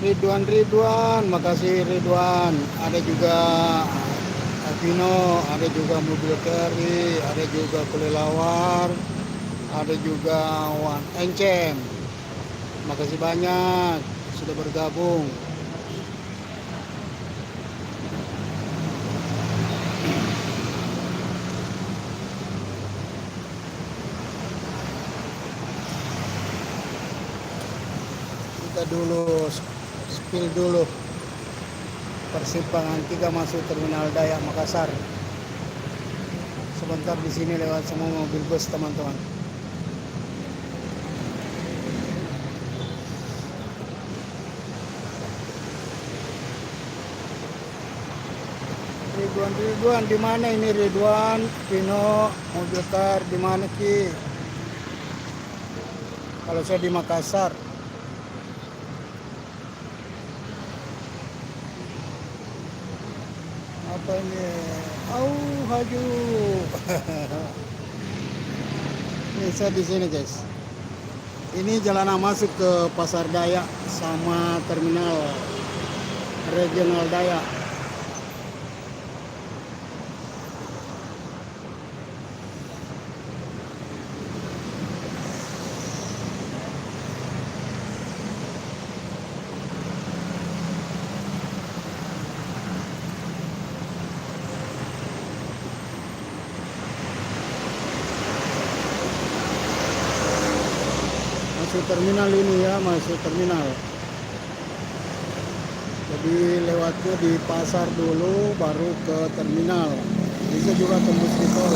Ridwan, makasih Ridwan. Ada juga Vino, ada juga mobil carry, ada juga kelelawar, ada juga Wan Encem. Makasih banyak sudah bergabung. Kita dulu spill dulu persimpangan 3 masuk Terminal Dayak Makassar. Sebentar di sini lewat semua mobil bus teman-teman. Ridwan, di mana ini Ridwan? Vino, mobil kar di mana Ki? Kalau saya di Makassar. Apa ini? Haju. Ini saya di sini guys. Ini jalanan masuk ke Pasar Dayak sama Terminal Regional Dayak. Masuk terminal ini ya, masuk terminal. Jadi lewatnya di pasar dulu, baru ke terminal. Bisa juga tembus di tol.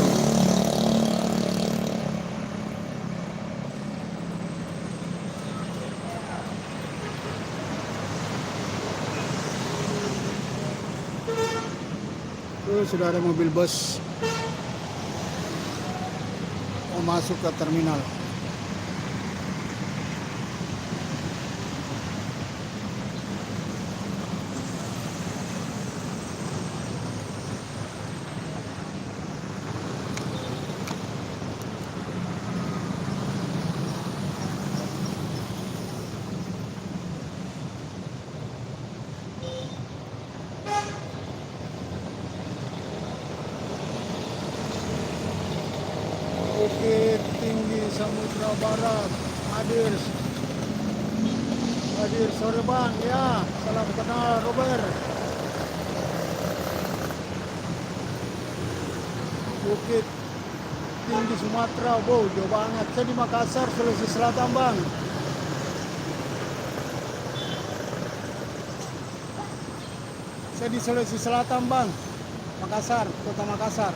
Tuh sudah ada mobil bus mau masuk ke terminal. Bukit Tinggi Samudra Barat hadir sore bang ya, salam kenal Robert. Bukit Tinggi Sumatera, wow jauh banget. Saya di Makassar, Sulawesi Selatan bang. Saya di Sulawesi Selatan bang, Makassar, kota Makassar.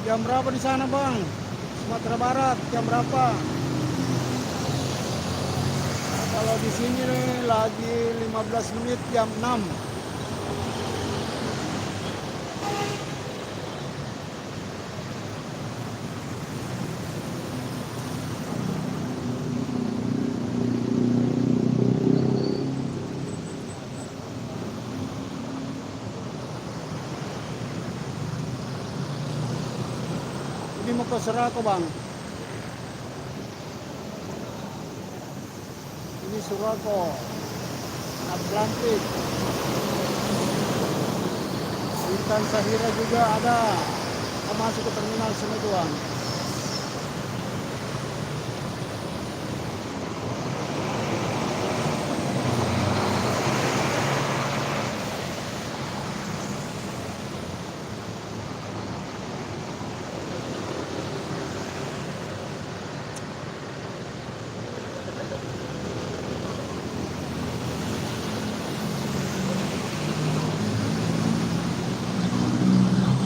Jam berapa di sana bang? Sumatera Barat jam berapa? Kalau di sini nih, lagi 15 menit jam 6. Ini mau ke Surako bang. Ini Surako, Atlantik, Intan Sahira juga ada. Mau masuk ke terminal semua tuh bang.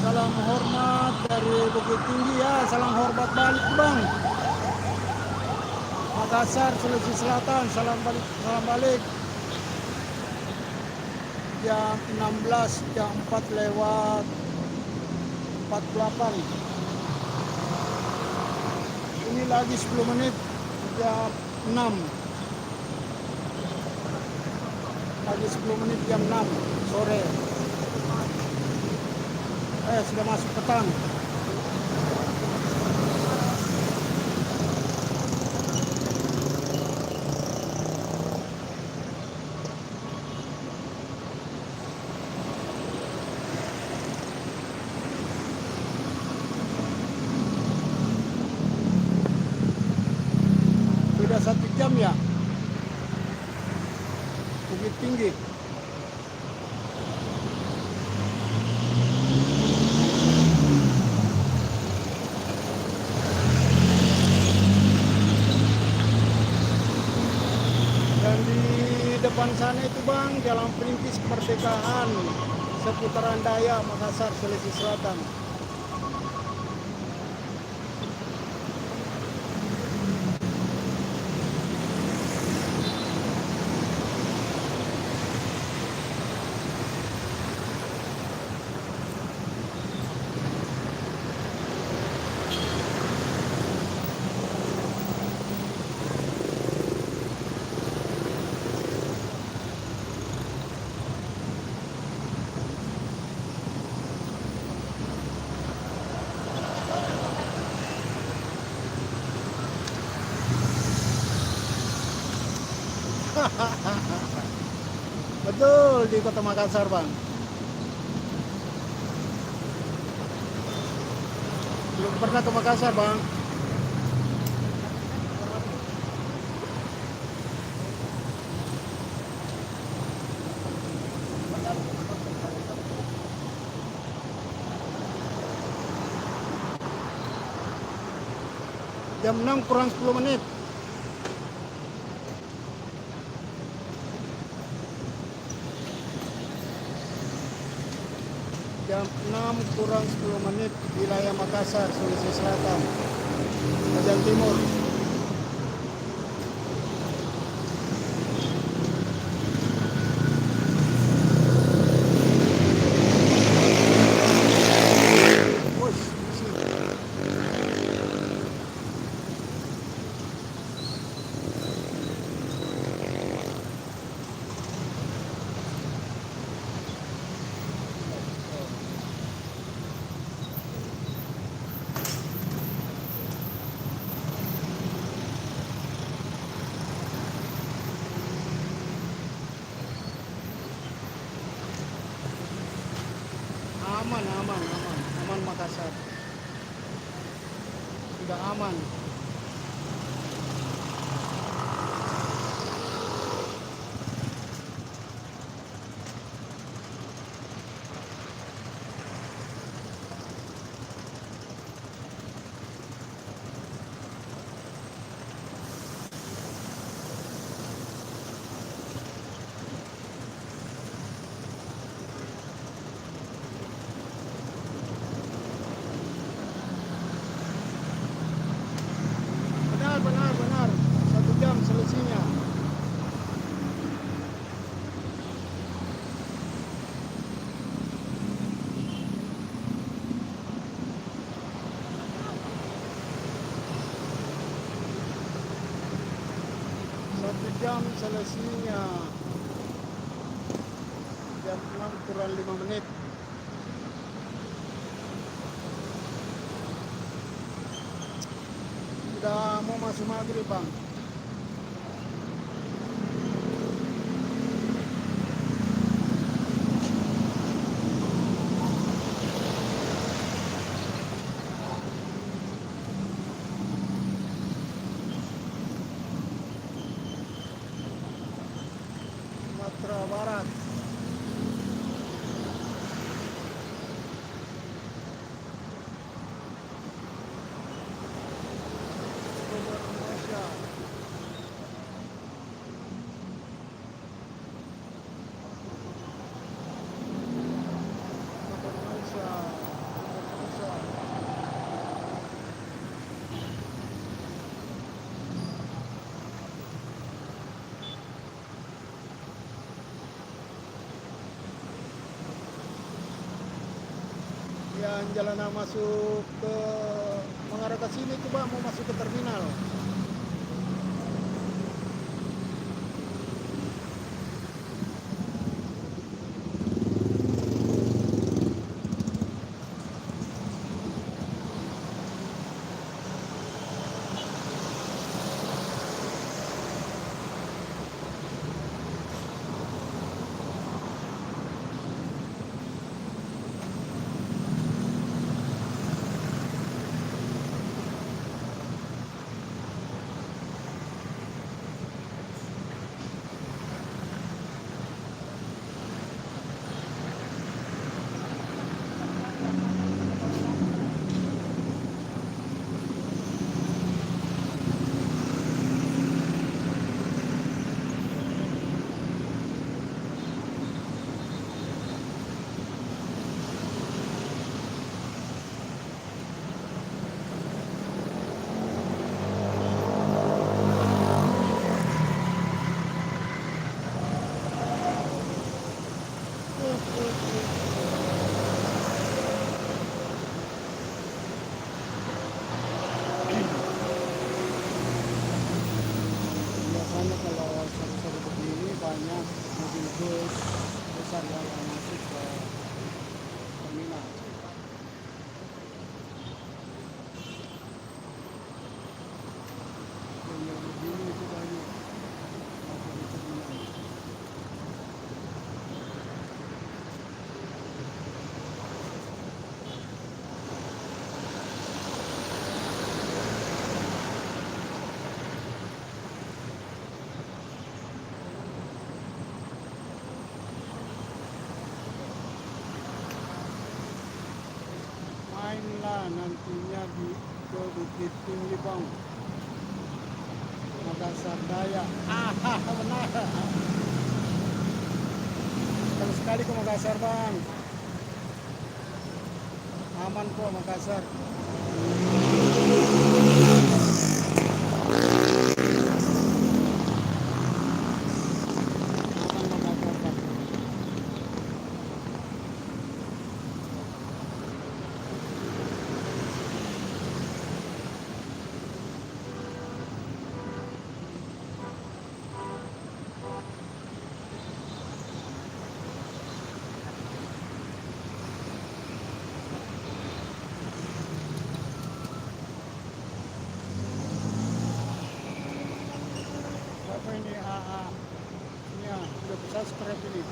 Salam hormat dari Bukit Tinggi ya, salam hormat balik bang. Makassar, Sulawesi Selatan, salam balik. Jam 16, jam 4 lewat 48. Ini lagi 10 menit jam 6. Lagi 10 menit jam 6 sore. Sudah masuk petang. tinggi. Dan di depan sana itu Bang, Jalan Perintis Kemerdekaan, seputaran Daya, Makassar, Sulawesi Selatan. Betul, di Kota Makassar Bang. Belum pernah ke Makassar Bang. Jam 6 kurang 10 menit. Jam 6 kurang 10 menit, wilayah Makassar, Sulawesi Selatan, bagian timur. Wush, aman Makassar. Sudah aman. Benar. 1 jam selesainya. Jam selesainya. Jam 6 kurang 5 menit. Sudah mau masuk maghrib Bang. Sumatera Barat. Indonesia. Yang jalanan masuk ke mengarah ke sini coba mau masuk ke terminal. Biasanya kalau sore-sore begini banyak mobil bus besar yang masuk ke terminal. Yang begini itu banyak masuk di terminal. Mainlah nantinya ke Bukit Tinggi Bang, Makassar Daya. Benar. Sekali ke Makassar Bang. Aman kok Makassar. Aman Makassar Bang. Apa ini AA? Ya, udah bisa subscribe ini.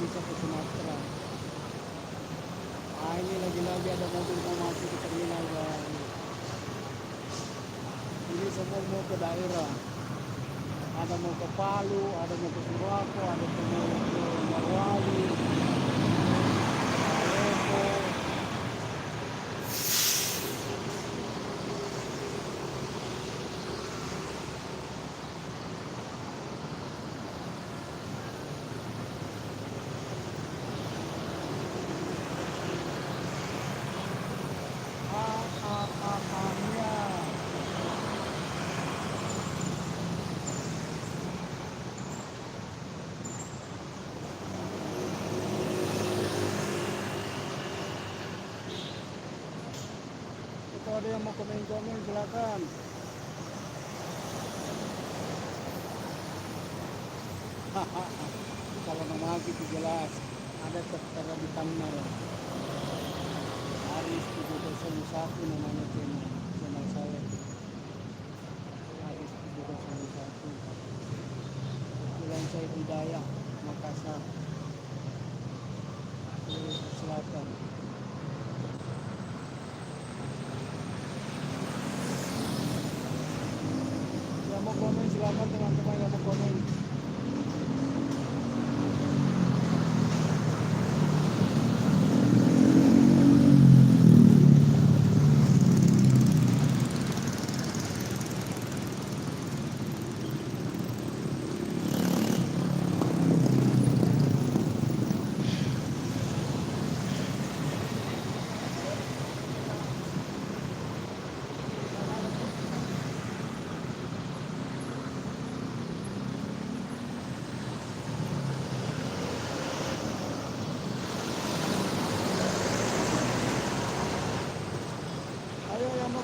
Bisa ke Sumatera. Ini lagi-lagi ada mobil mau masuk ke terminal Bang. Ini semua mau ke daerah. Ada mau ke Palu, ada mau ke Surakarta, ada mau ke Morowali, Lombok. Ya. Kalau ada yang mau komen-komen silakan. Kalau nama itu jelas ada tertera di thumbnail. Aris 701 namanya channel saya. Aris 701. Kebetulan saya di Dayak, Makassar, Sulawesi Selatan. Yang mau komen silakan teman-teman yang mau komen.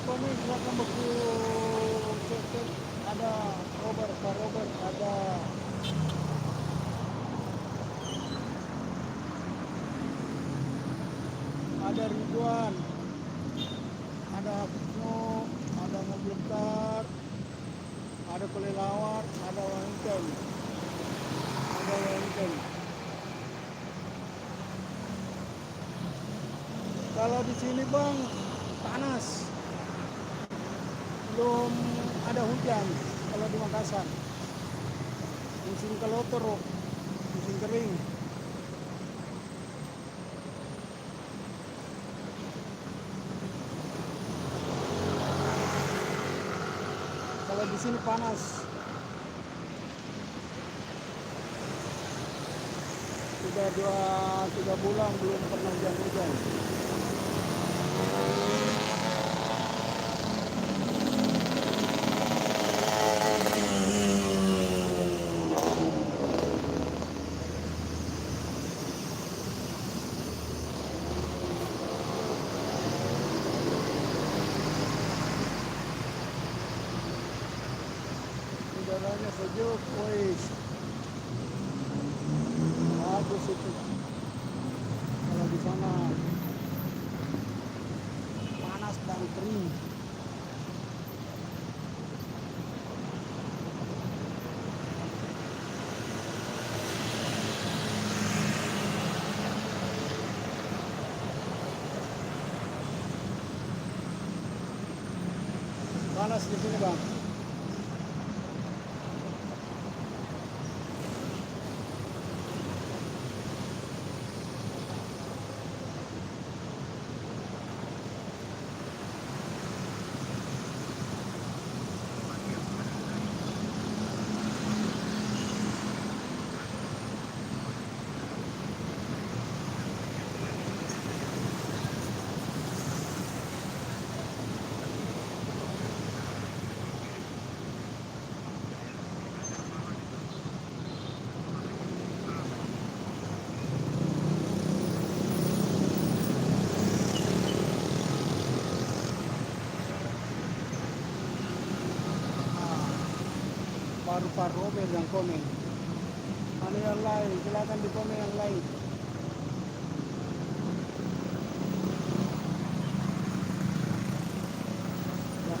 Komen silakan buku cek ada Robert, Pak Robert, ada Ridwan, ada Hafizno, ada mobil tar, ada kelelawar, ada wangken, ada wangken. Kalau di sini bang panas, belum ada hujan. Kalau di Makassar musim kelotor, musim kering. Kalau di sini panas. Sudah 2-3 bulan belum pernah hujan-hujan. Udaranya sejuk, wis. Bagus itu. Kalau di sana panas dan kering. Panas di sini bang. Paru-paru Robert yang komen. Mana yang lain? Silakan di komen yang lain. Ya.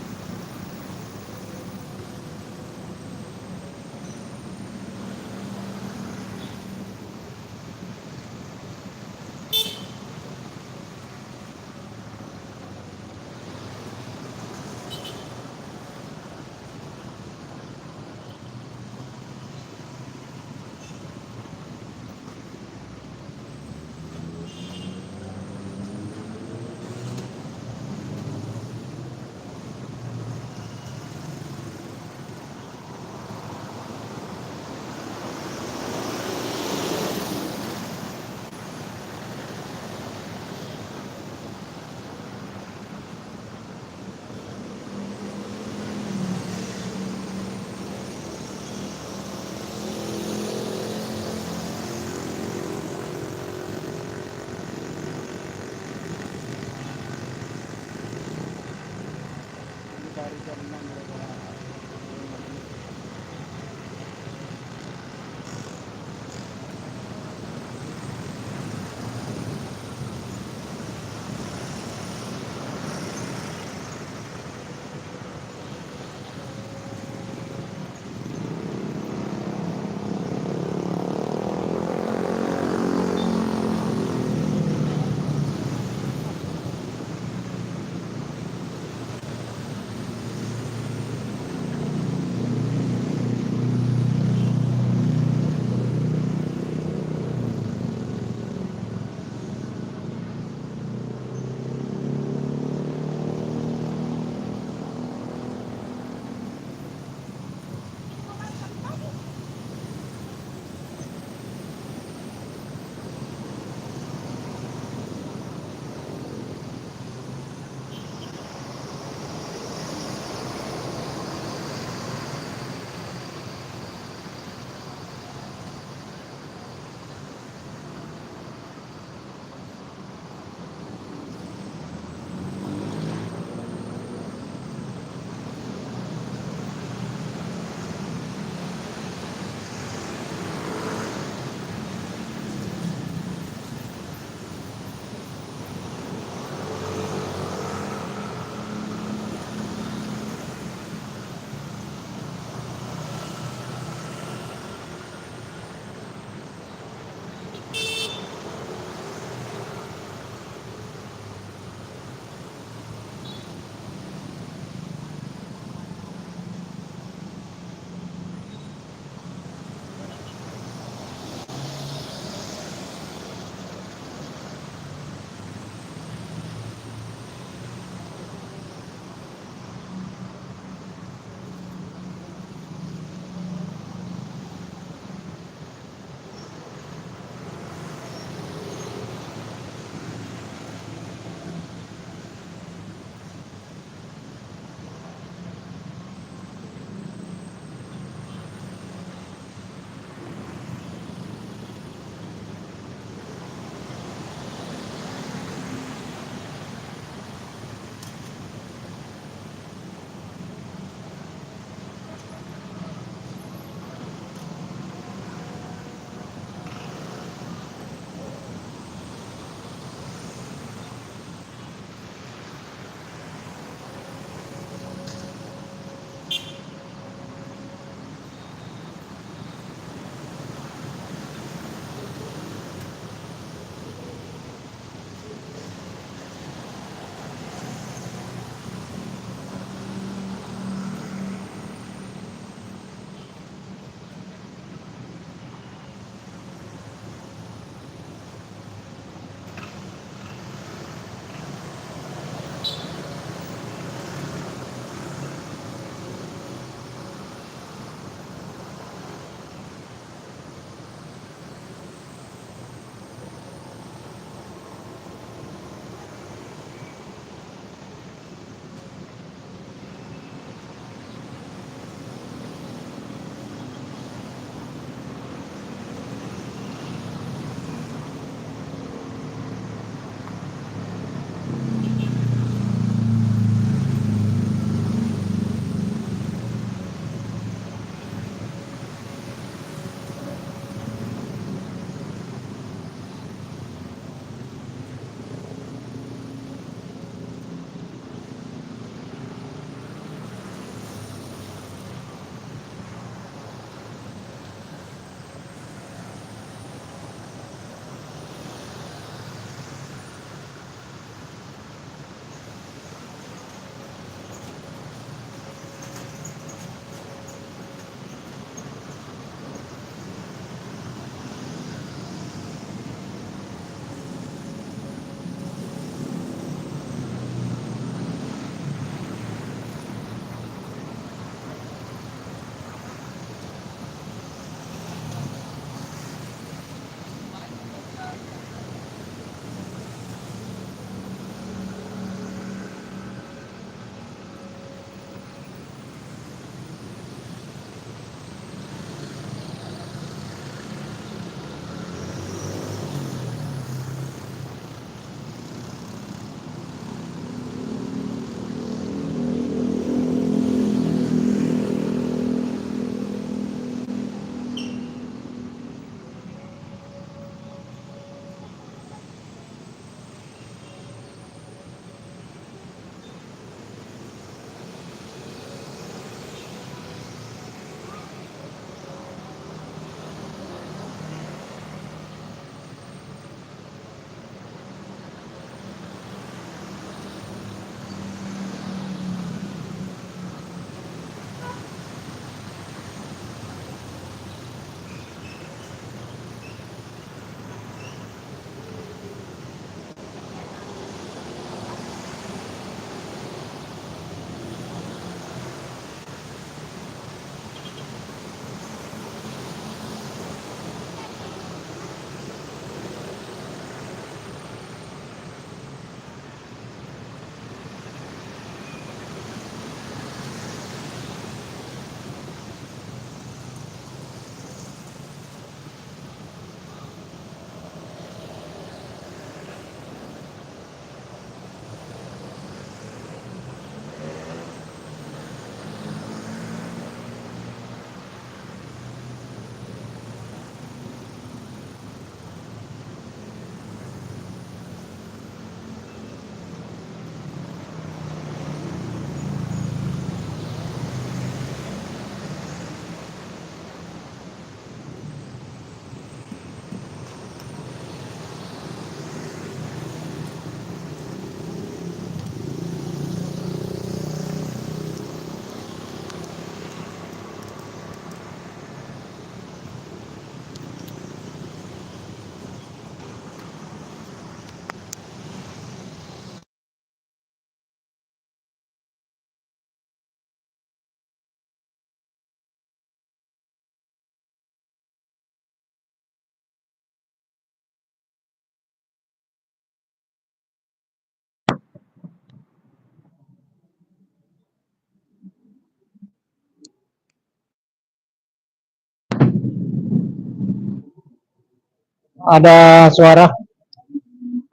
Ada suara,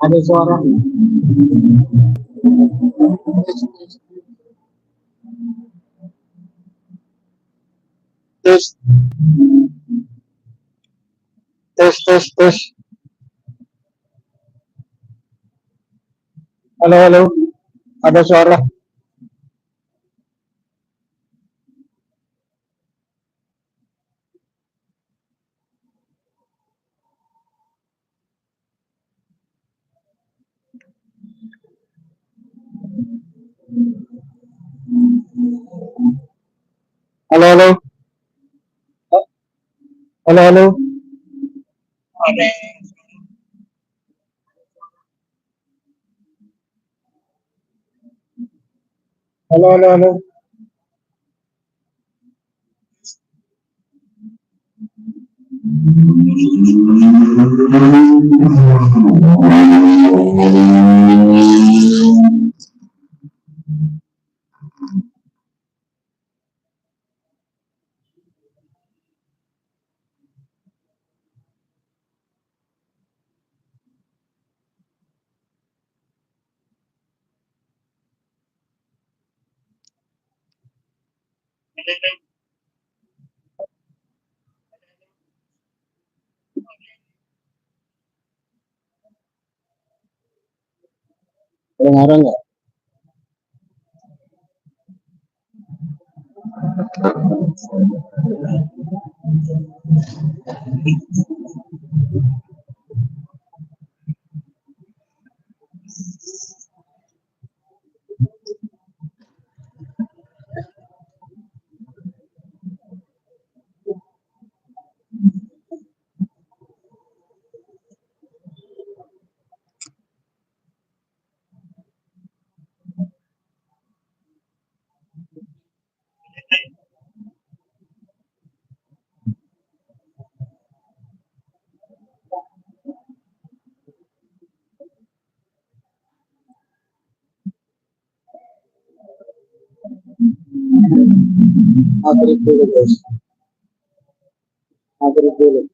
ada suara. Tes, tes, tes, tes. Halo, halo. Ada suara. Halo, halo. Halo, halo. Halo, halo, halo. Kedengaran nggak? Maghrib dulu, guys. Maghrib dulu.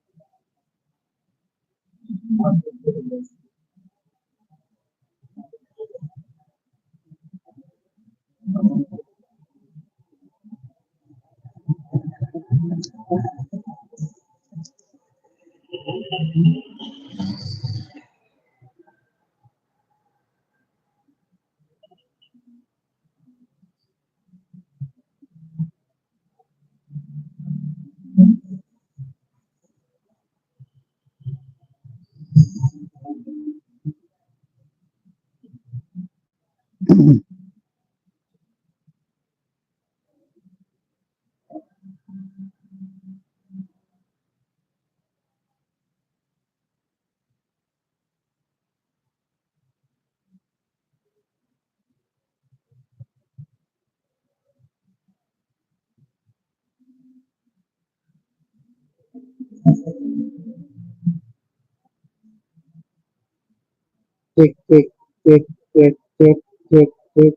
Cek, cek, cek, cek, cek, cek, cek.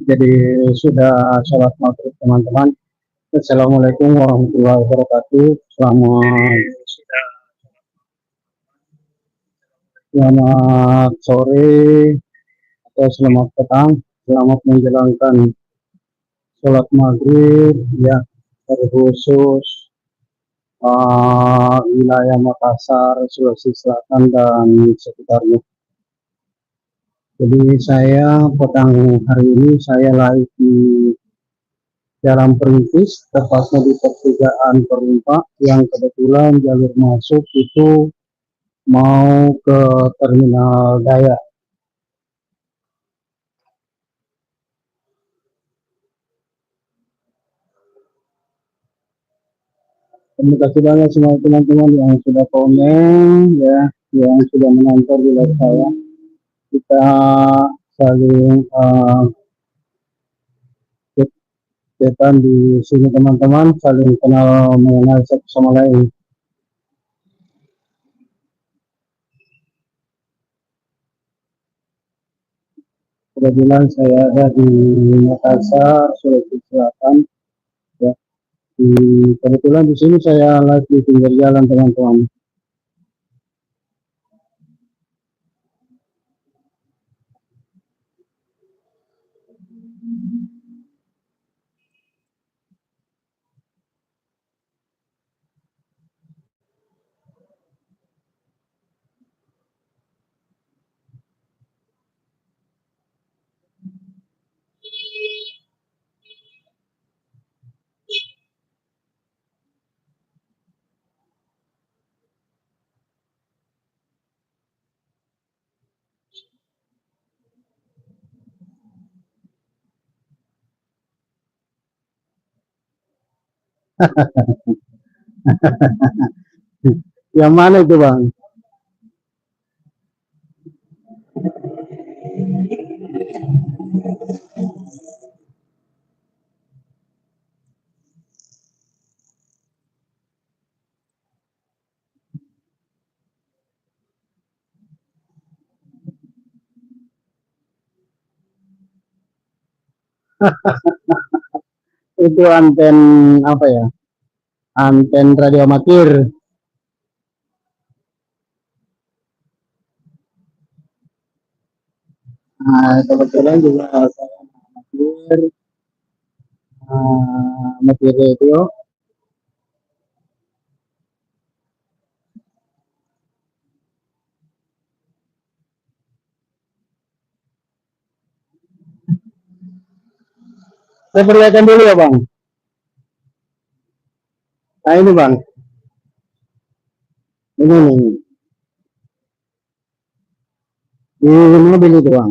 Jadi sudah sholat maghrib, teman-teman. Assalamualaikum warahmatullahi wabarakatuh. Selamat sore atau selamat petang. Selamat menjalankan sholat maghrib ya, terkhusus wilayah Makassar, Sulawesi Selatan dan sekitarnya. Jadi saya petang hari ini saya live di Jalan Perintis, tepatnya di pertigaan Perumpa, yang kebetulan jalur masuk itu mau ke Terminal Daya. Terima kasih banyak semua teman-teman yang sudah komen ya, yang sudah menonton di live saya. Kita saling chat-chatan di sini teman-teman, saling kenal mengenal satu sama lain. Kebetulan saya ada di Makassar, Sulawesi Selatan. Ya, kebetulan di sini saya live di pinggir jalan teman-teman. Yang mana itu bang? Itu anten apa ya? Anten radio amatir. Nah, kebetulan juga saya amatir, amatir radio. Saya perlihatkan dulu ya bang. Nah ini bang, ini nih di mobil itu bang.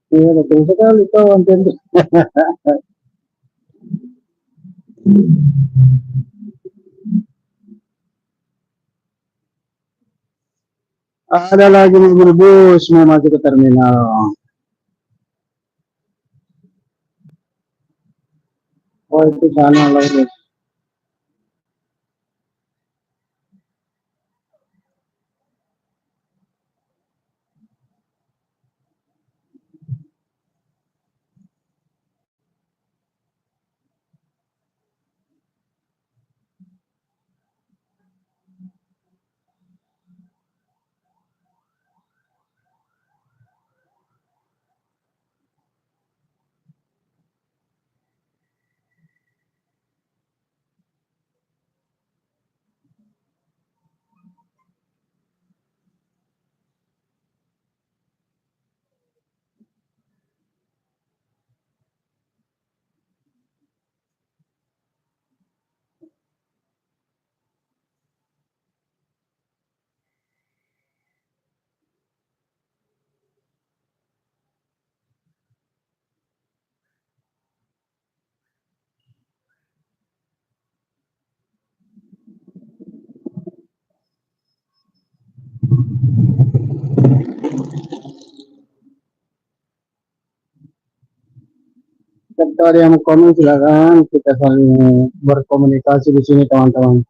Iya betul sekali kawan tentu. Ada lagi mobil bus mau masuk ke terminal. Oh itu sana lagi. Kalau ada yang mau komen silakan kita saling berkomunikasi di sini teman-teman.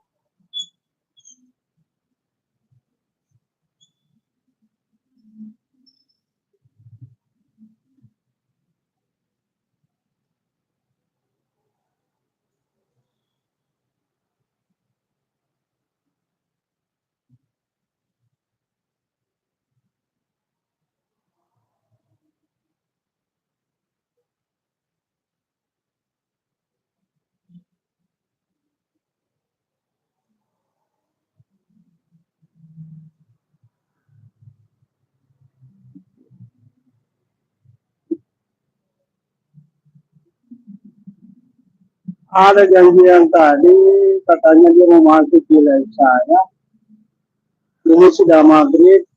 Ada janjian tadi, katanya dia mau masuk wilayah saya. Ini sudah maghrib,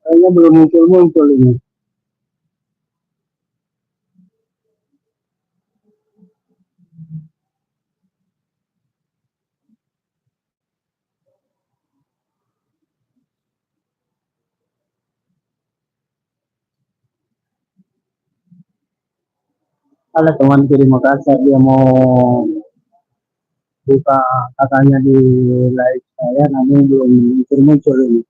kayaknya belum muncul-muncul ini. Ada teman di Makassar, dia mau buka katanya di live saya, namun belum muncul-muncul ini.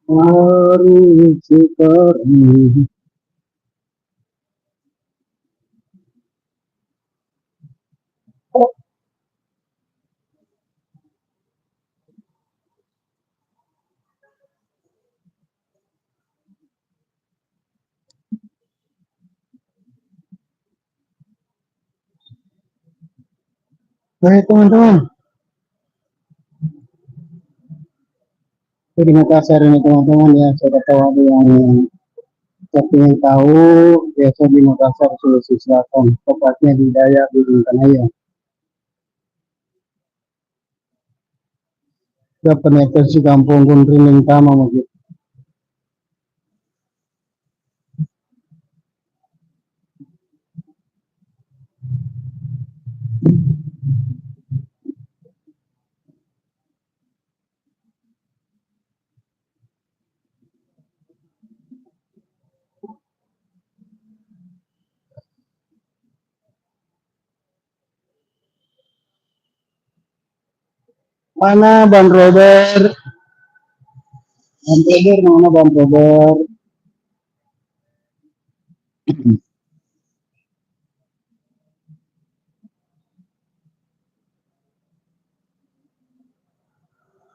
Mari sekarang. Baik teman-teman, di Makassar ini teman-teman ya, saya tahu ada yang saya ingin tahu, biasa di Makassar, Sulawesi Selatan, tepatnya di Dayak, di Bintangaya. Dapat netes di kampung Gundring Tama mungkin. Mana Bang Robert? Bang Robert, mana Bang Robert?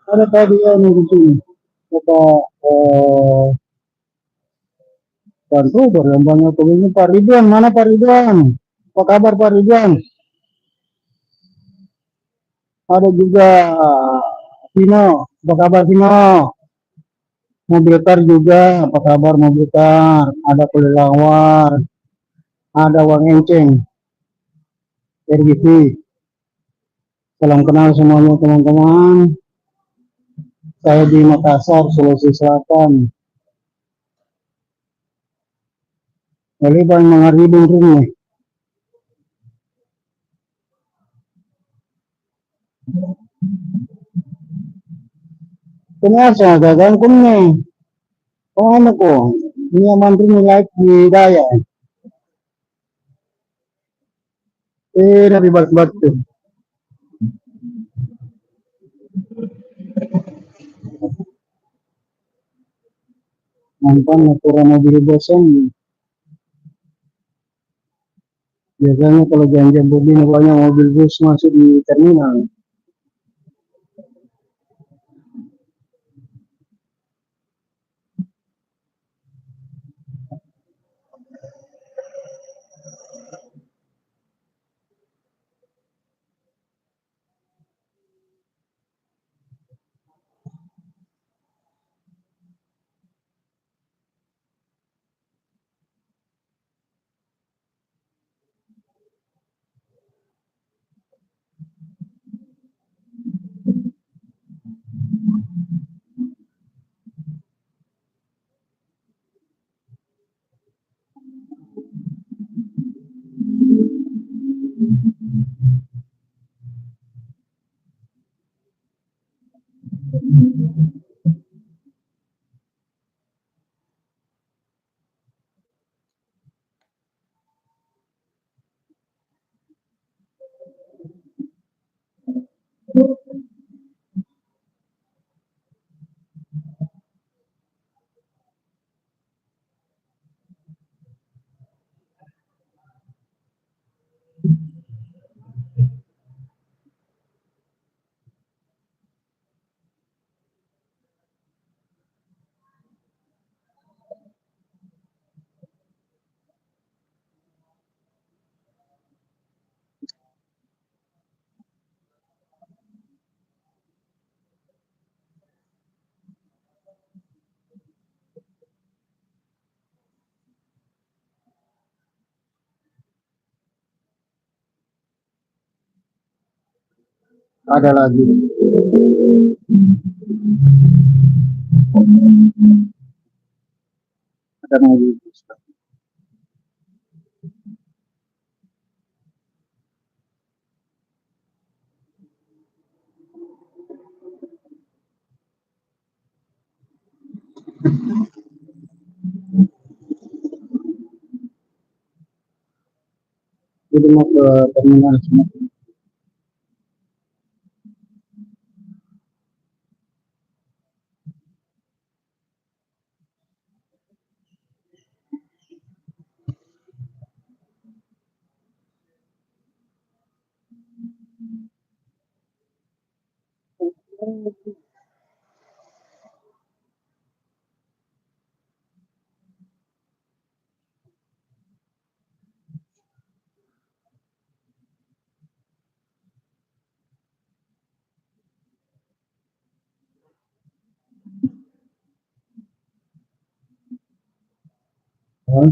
Ada tadi yang di sini. Kata Bang Robert yang banyak ini Pak Ridwan. Mana Pak Ridwan? Apa kabar Pak Ridwan? Ada juga Vino. Apa kabar Vino? Mobil Car juga. Apa kabar Mobil Car? Ada Kulilawar. Ada Wang Enceng. RGV. Salam kenal semuanya teman-teman. Saya di Makassar, Sulawesi Selatan. Jadi Bang Mangaribung ini. Kenapa gagang kumne? Oh ano ko? Ini mantri ni life di Daya. Nabibat-bat ko. Nampan natural mobil bosan. Biasanya kalau jam-jam begini banyak mobil bus masuk di terminal. Ada lagi. Ada mobil bus. Jadi mau ke terminal semua. Hah?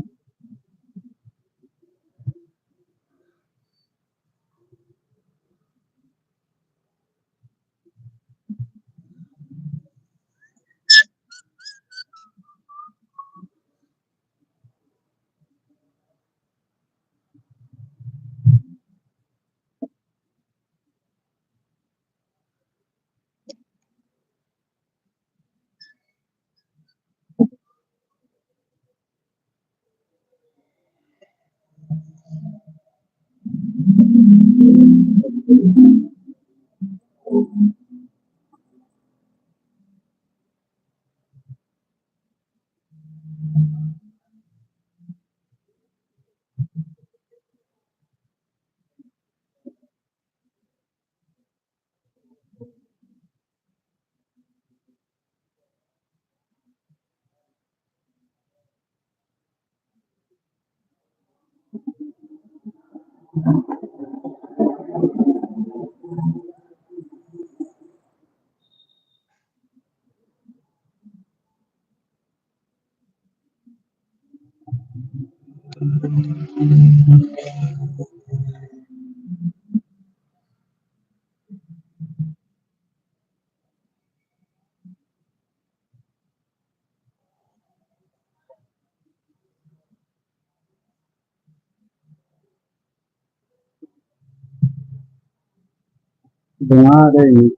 Belum ada ini.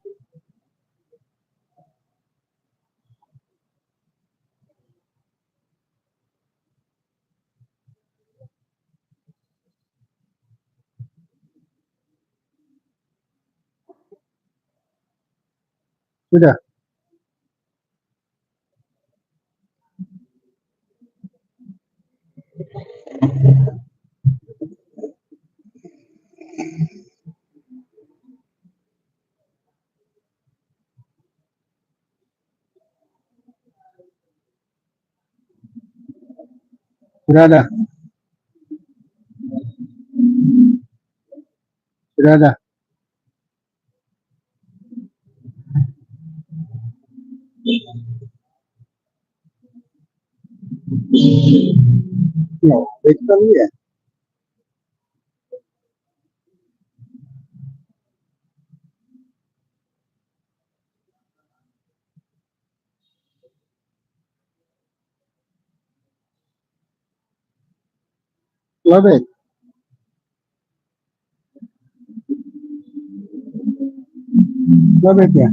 Sudah. Sudah ada. Sudah ada. Ya, baik sekali ya. Sudah baik. Sudah baik ya.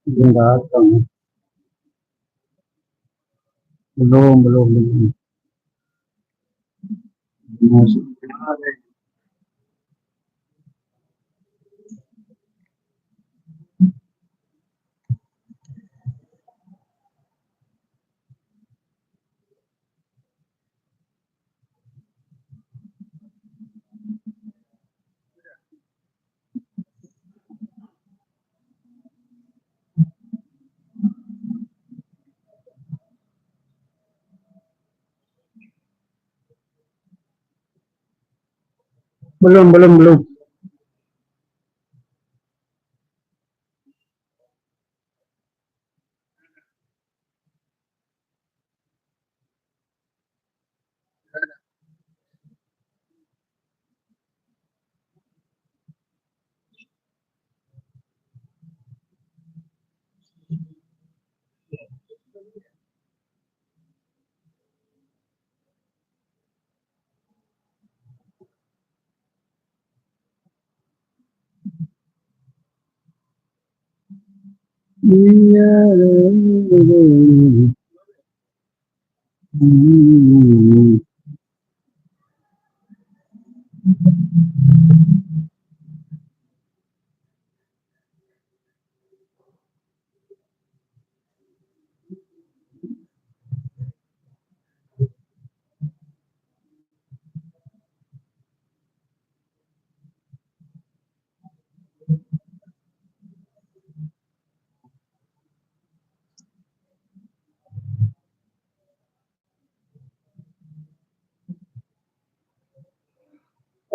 Belum datang. Belum. Masih. Belum, belum, belum. Iya.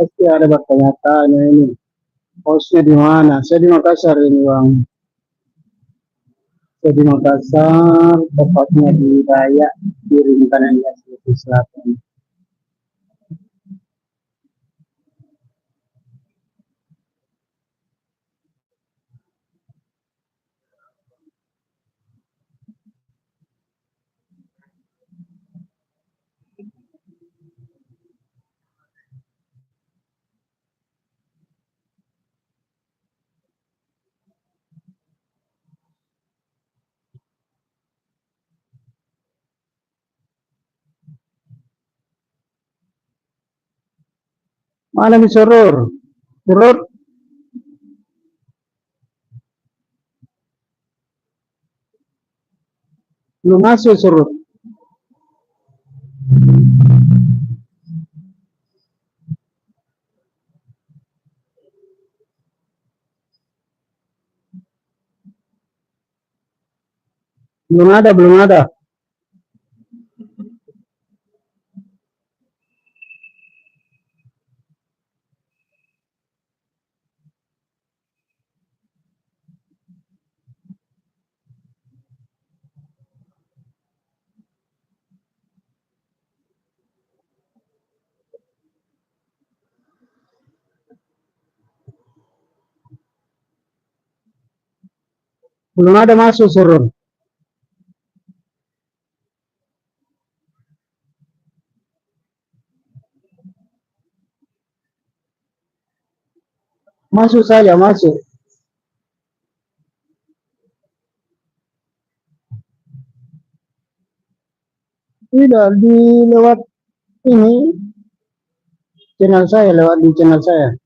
Pasti ada bertanya-tanya ini. Hostnya di mana? Saya di Makassar ini, Bang. Saya di Makassar, tepatnya di Dayak, di Rintangan Sulawesi Selatan. Mana di Surur? Surur? Belum masuk Surur. Belum ada, belum ada. Belum ada masuk Surur. Masuk saja, masuk. Tidak, di lewat ini, channel saya, lewat di channel saya.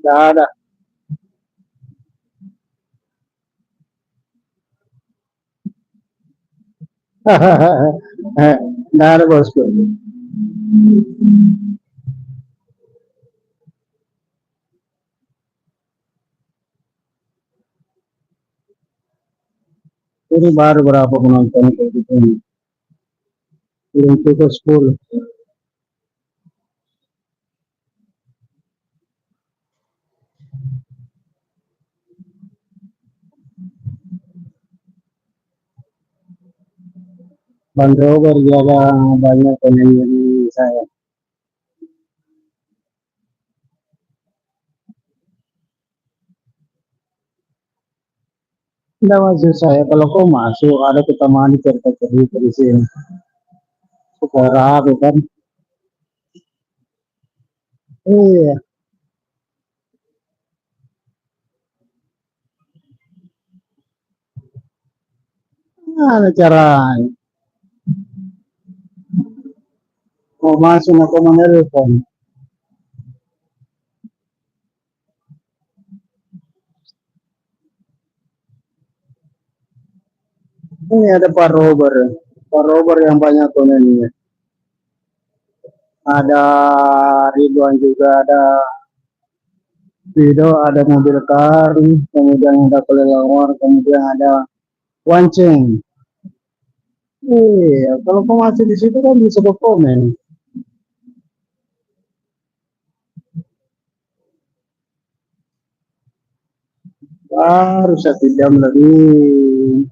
Tidak ada. Tidak ada bosku. Ini baru berapa penonton kayak gitu ini. Belum cukup 10. Bang Robert juga banyak penyanyi di saya. Tidak masuk saya. Kalau kau masuk, ada kita mandi cerita-cerita di sini. Supaya rapi kan. Iya. Ada cara. Mau masuk, mau menelpon. Ini ada Pak Robert. Pak Robert yang banyak tontonnya. Ada Ridwan juga, ada Vido, ada mobil kar, kemudian ada kelelawar, kemudian ada Wancing. Iya, kalau kau masih di situ kan bisa kau komen. Baru 1 jam lebih.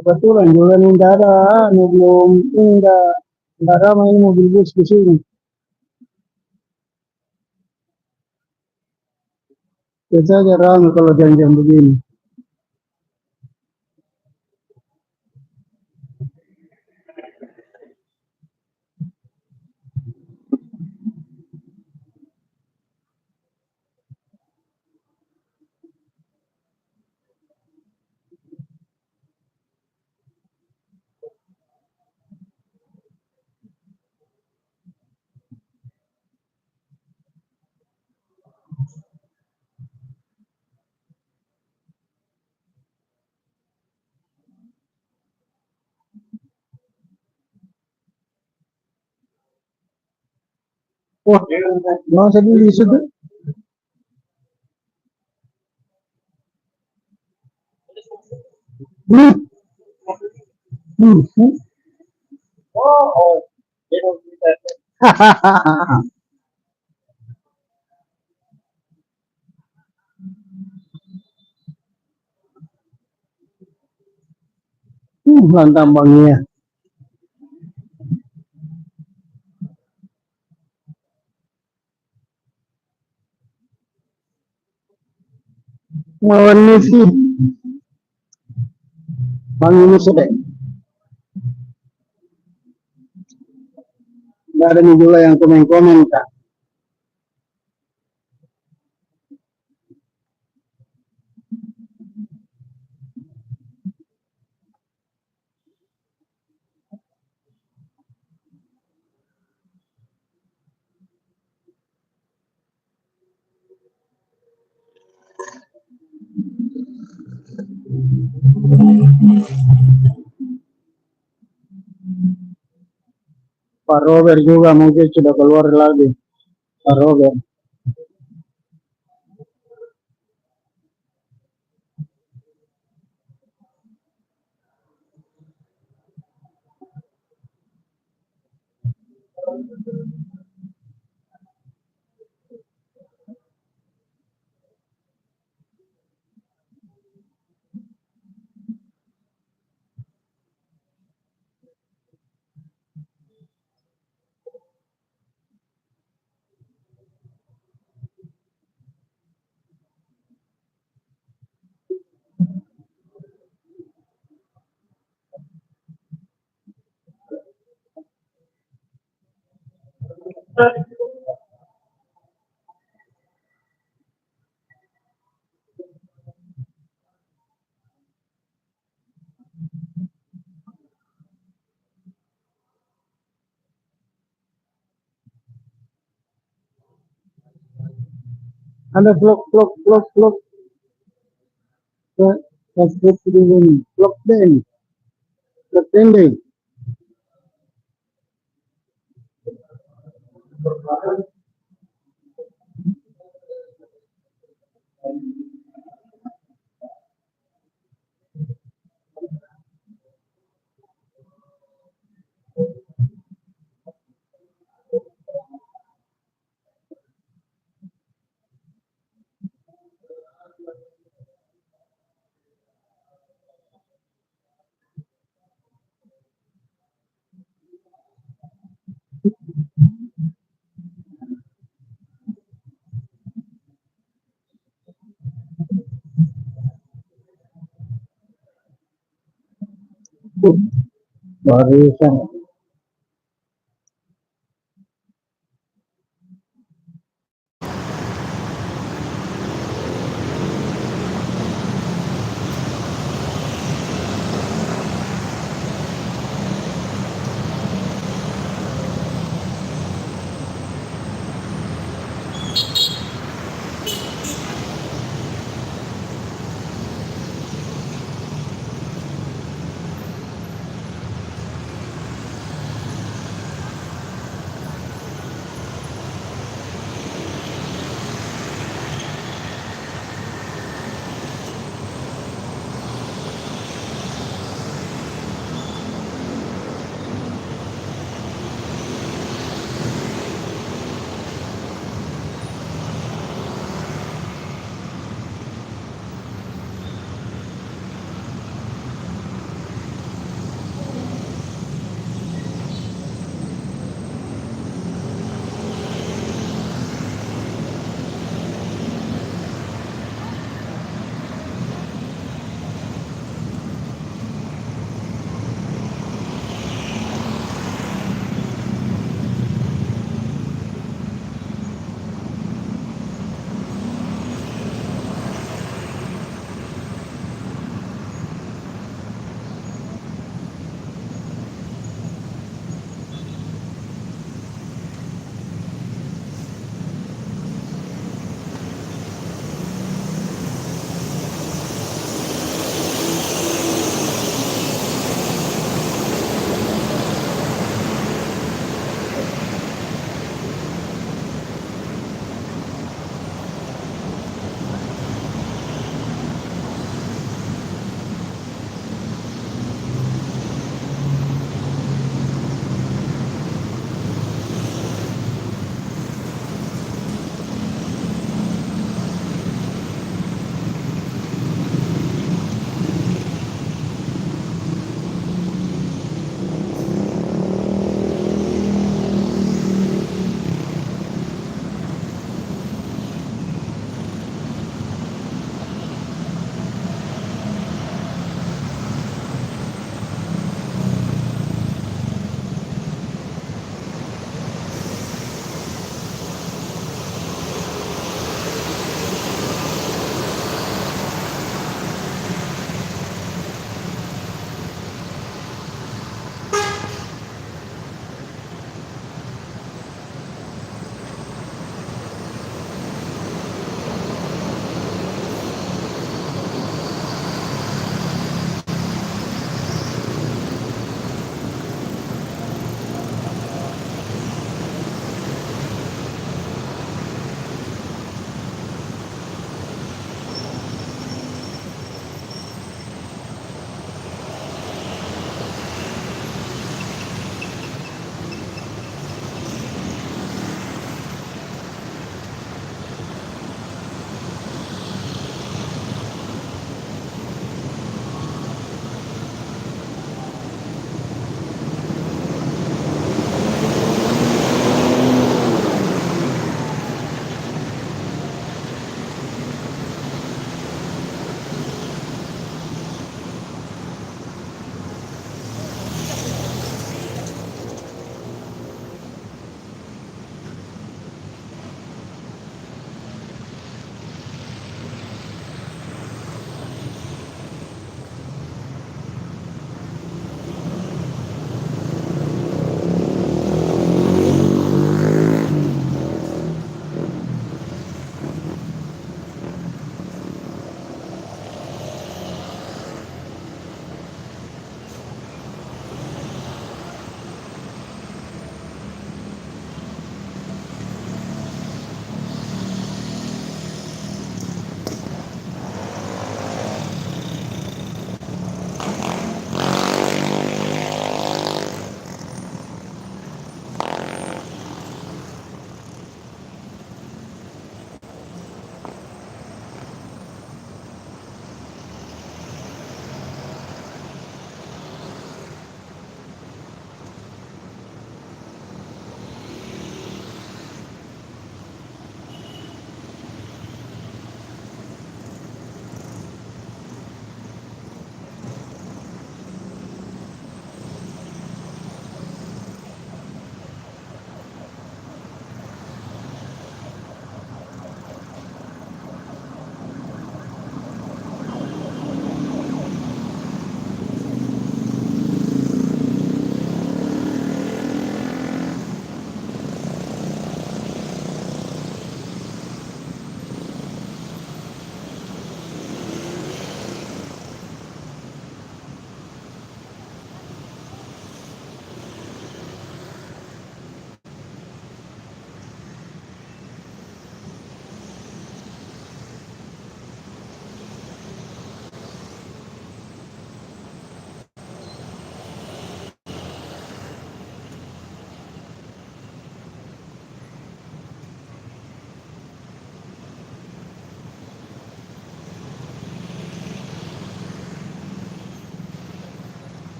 Kebetulan juga nih tidak ada, belum tidak ramai ini mobil bus di sini. Biasanya ramai kalau jam-jam begini. Wah, masa dulu di situ? Hmm. Hmm. Hmm. Hahaha. Tambangnya. Melawan sih. Bang ini sudah. Tidak ada nih juga yang komen-komen, Kak. Pak Robert juga mungkin sudah keluar lagi. Pak Robert. Ada vlog. Subscribe dulu nih. Vlog den. Vlog pendek. Barisan.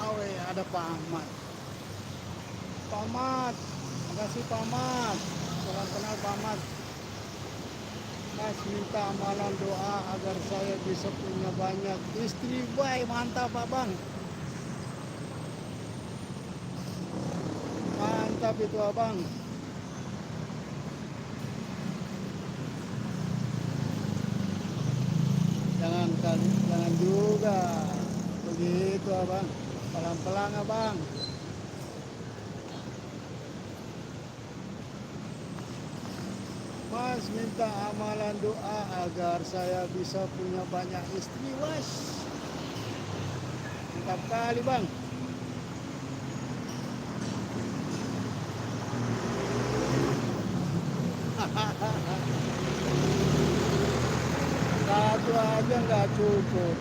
Awe, ada Pak Ahmad. Pak Ahmad, makasih Pak Ahmad. Salam kenal Pak Ahmad. Mas minta amalan doa agar saya bisa punya banyak istri. Baik, mantap Pak Bang. Mantap itu Abang. Jangan juga begitu Abang. Pelan-pelan Abang. Mas minta amalan doa agar saya bisa punya banyak istri. Was, mantap kali Bang. Satu aja nggak cukup.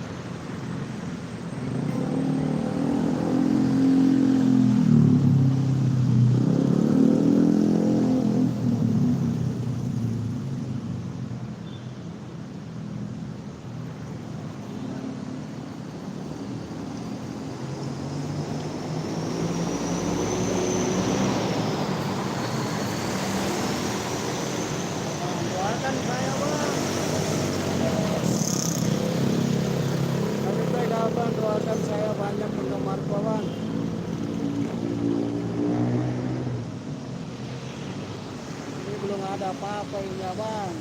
Doakan saya Bang. Tapi baik Abang, doakan saya banyak penggemar Bang. Ini belum ada apa-apa ini Bang.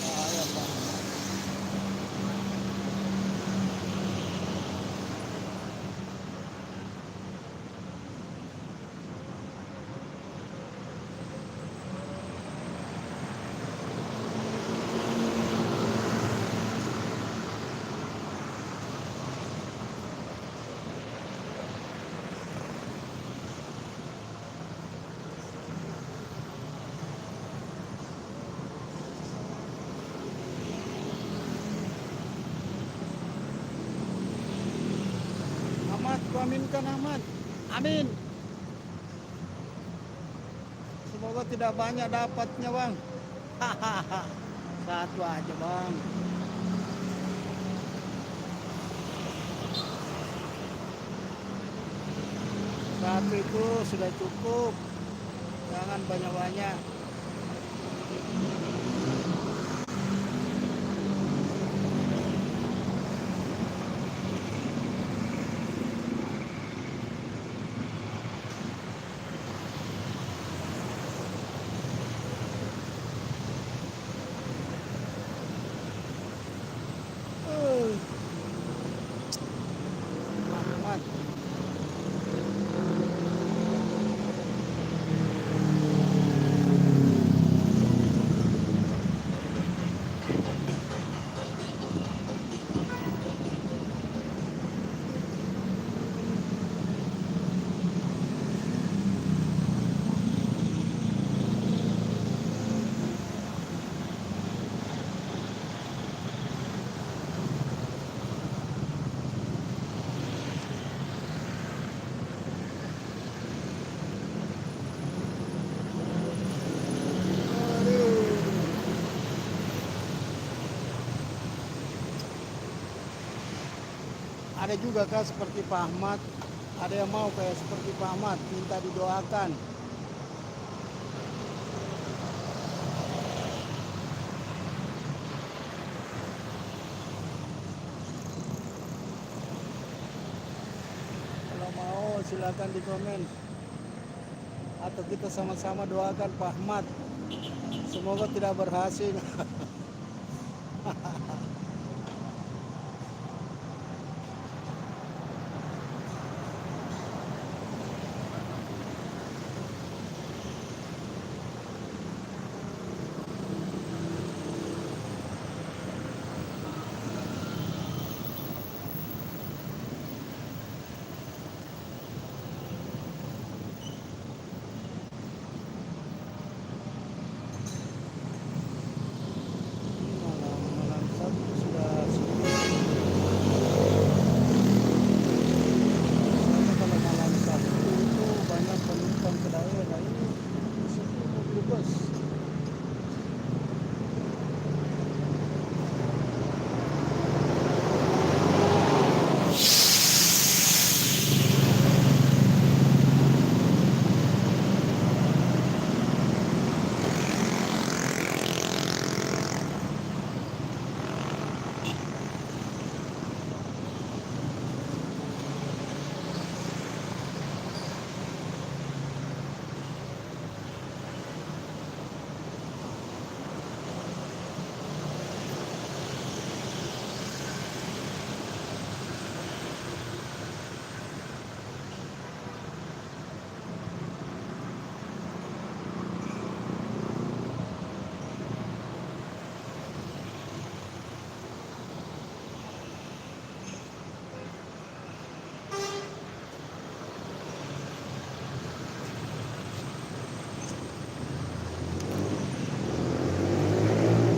Bahaya Bang. Ahmad, ku aminkan Ahmad. Amin. Semoga tidak banyak dapatnya Bang. Satu aja Bang. Satu itu sudah cukup. Jangan banyak-banyak. Ahmad. Ada juga kah seperti Pak Ahmad? Ada yang mau kayak seperti Pak Ahmad, minta didoakan. Kalau mau silakan di komen. Atau kita sama-sama doakan Pak Ahmad. Semoga tidak berhasil. Malam-malam Sabtu sudah sepi. Biasanya kalau malam Sabtu itu banyak penumpang ke daerah ini. Sepi mobil bus.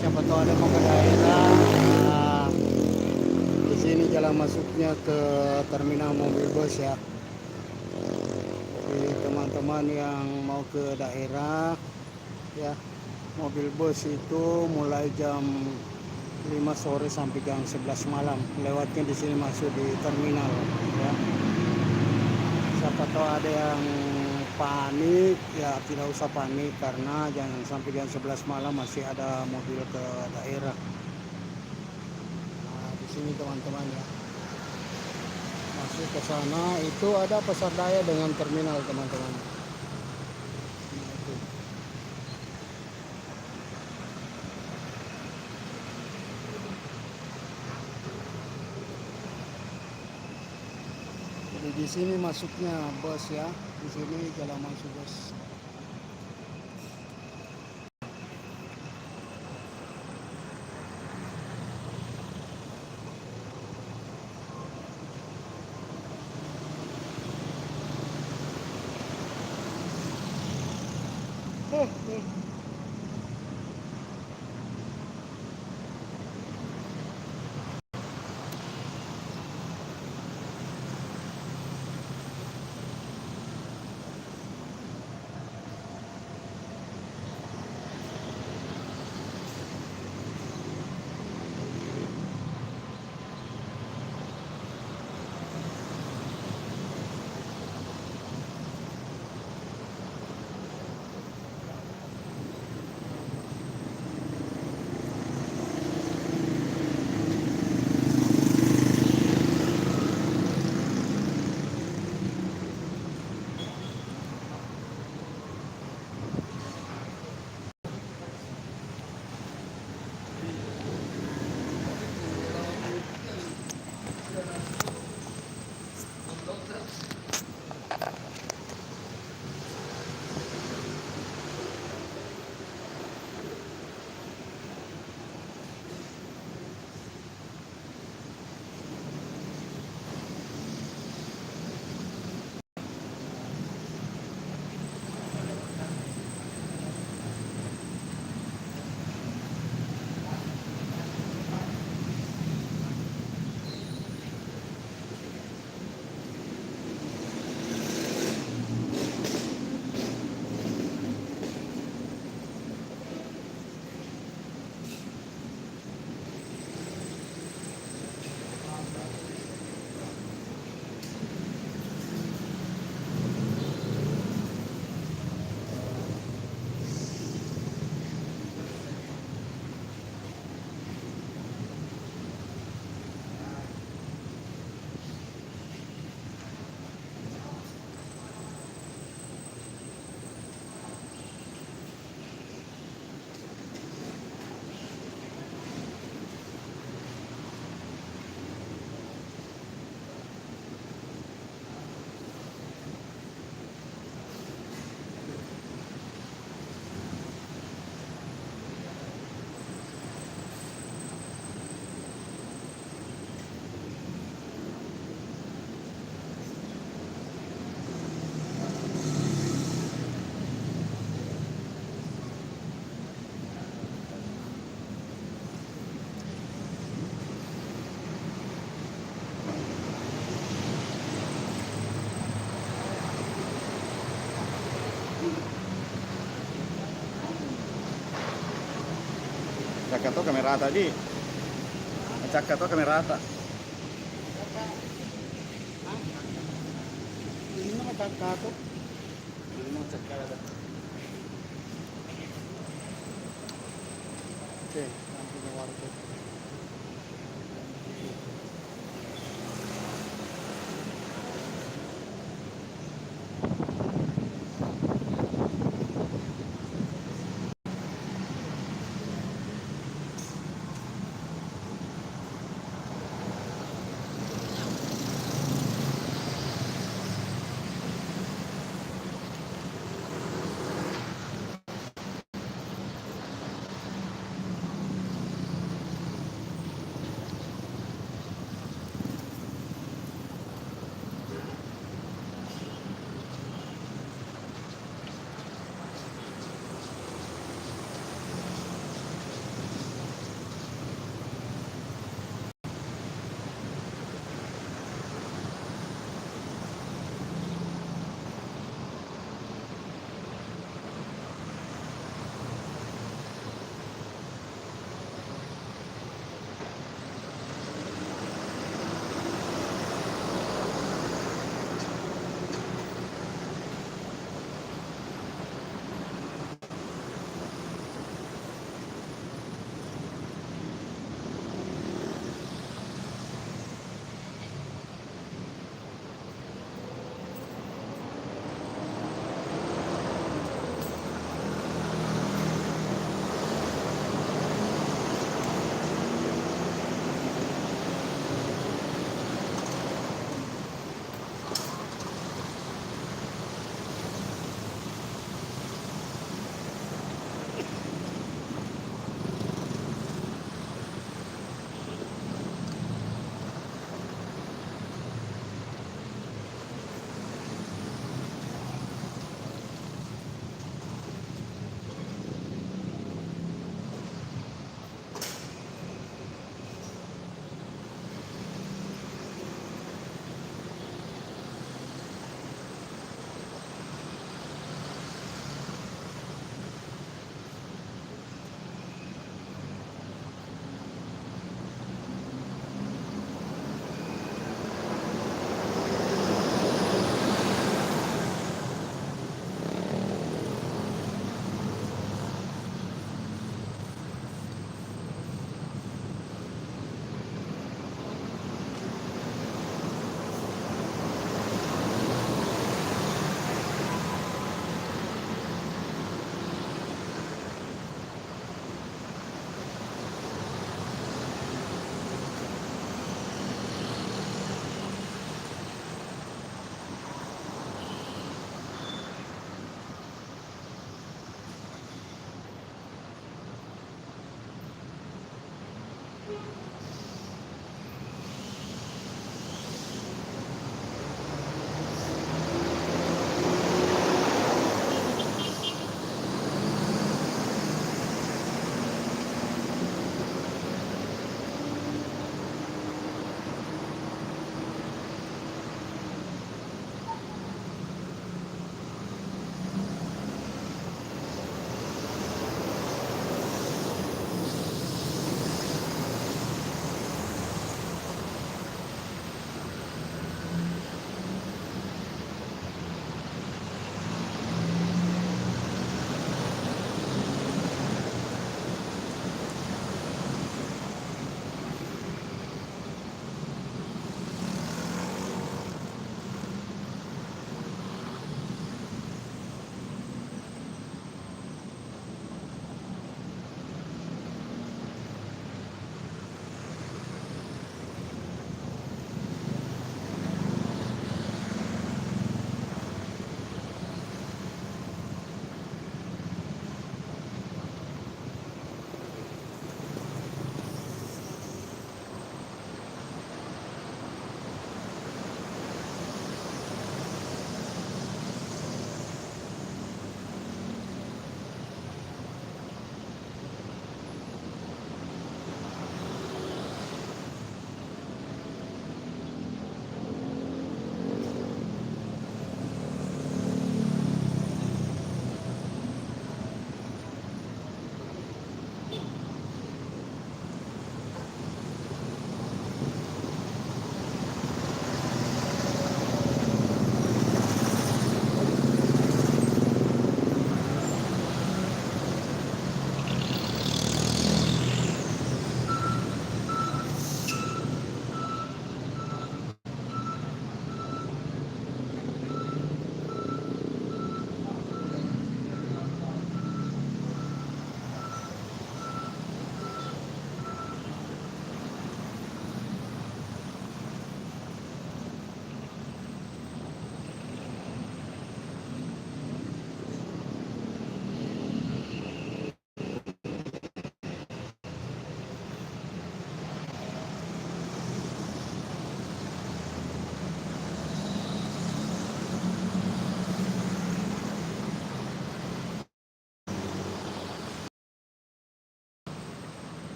Siapa tahu ada mau ke daerah. Nah, di sini jalan masuknya ke terminal mobil bus ya. Jadi teman-teman yang mau ke daerah ya, mobil bus itu mulai jam 5 sore sampai jam 11 malam. Lewatnya di sini masuk di terminal ya. Siapa tahu ada yang panik ya, tidak usah panik karena jangan sampai jam 11 malam masih ada mobil ke daerah. Nah, di sini teman-teman ya. Masuk ke sana itu ada pasar daya dengan terminal teman-teman. Nah, itu. Jadi di sini masuknya bus ya. Di sini jalan masuk bus. Cakka to kamerata di. Cakka to kamerata. Ini naman kakato. Ini mo cakka ada. Oke, nanti ke warteg.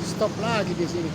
stop lagi di sini.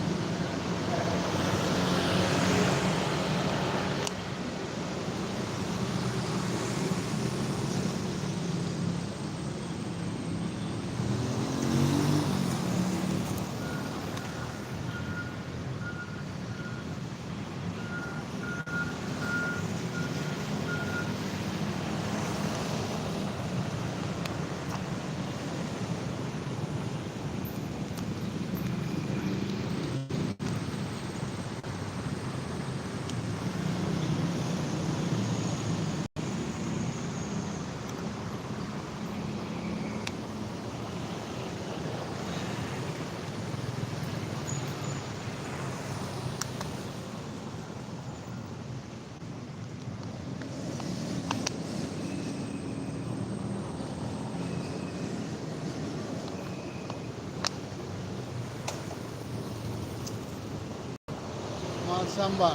Mas Samba.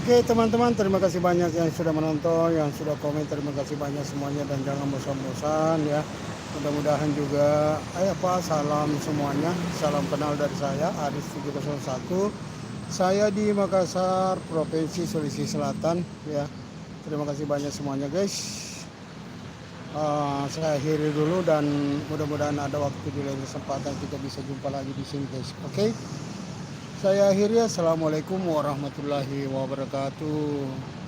Oke teman-teman, terima kasih banyak yang sudah menonton, yang sudah komen, terima kasih banyak semuanya, dan jangan bosan-bosan ya. Mudah-mudahan juga salam semuanya, salam kenal dari saya Aris 701. Saya di Makassar, Provinsi Sulawesi Selatan ya. Terima kasih banyak semuanya guys. Saya akhiri dulu, dan mudah-mudahan ada waktu di lain kesempatan kita bisa jumpa lagi di sini guys. Oke. Saya akhiri, assalamualaikum warahmatullahi wabarakatuh.